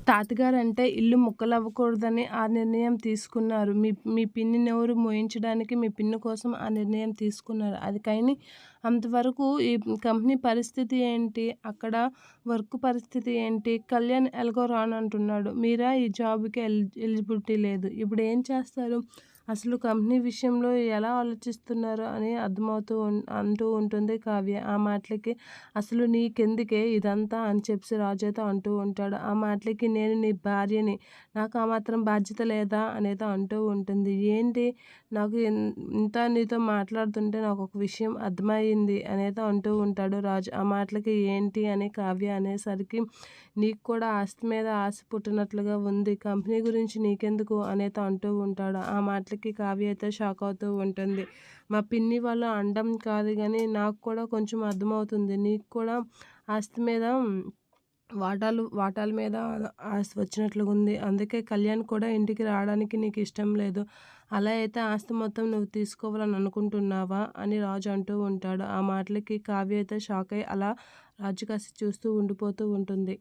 తాతగారంటే ఇల్లు ముక్కలవ్వకూడదని ఆ నిర్ణయం తీసుకున్నారు. మీ మీ పిన్ని నోరు మూయించడానికి మీ పిన్ని కోసం ఆ నిర్ణయం తీసుకున్నారు. అది కానీ అంతవరకు ఈ కంపెనీ పరిస్థితి ఏంటి? అక్కడ వర్క్ పరిస్థితి ఏంటి? కళ్యాణ్ ఎలాగో రానంటున్నాడు. మీరా ఈ జాబ్‌కి ఎలిజిబిలిటీ లేదు. ఇప్పుడేం చేస్తారు? అసలు కంపెనీ విషయంలో ఎలా ఆలోచిస్తున్నారు అని అర్థమవుతూ అంటూ ఉంటుంది కావ్య. ఆ మాటలకి అసలు నీకెందుకే ఇదంతా అని చెప్పి రాజైతే అంటూ ఉంటాడు. ఆ మాటలకి నేను నీ భార్యని, నాకు ఆ మాత్రం బాధ్యత లేదా అనేది అంటూ ఉంటుంది. ఏంటి నాకు ఇంత నీతో మాట్లాడుతుంటే నాకొక విషయం అర్థమయింది అనేది అంటూ ఉంటాడు రాజు. ఆ మాటలకి ఏంటి అని కావ్య అనేసరికి నీకు కూడా ఆస్తి మీద ఆశ పుట్టినట్లుగా ఉంది. కంపెనీ గురించి నీకెందుకు అనేది అంటూ ఉంటాడు. ఆ మాటలకి కావ్య అయితే షాక్ అవుతూ ఉంటుంది. మా పిన్ని వాళ్ళు అనడం కాదు గానీ నాకు కూడా కొంచెం అర్థమవుతుంది. నీకు కూడా ఆస్తి మీద వాటాల మీద ఆశ వచ్చినట్లుగా ఉంది. అందుకే కళ్యాణ్ కూడా ఇంటికి రావడానికి నీకు ఇష్టం లేదు. అలా అయితే ఆస్తి మొత్తం నువ్వు తీసుకోవాలని అనుకుంటున్నావా? అని రాజు అంటూ ఉంటాడు. ఆ మాటలకి కావ్య అయితే షాక్ అయ్యి అలా రాజు కాసి చూస్తూ ఉండిపోతూ ఉంటుంది.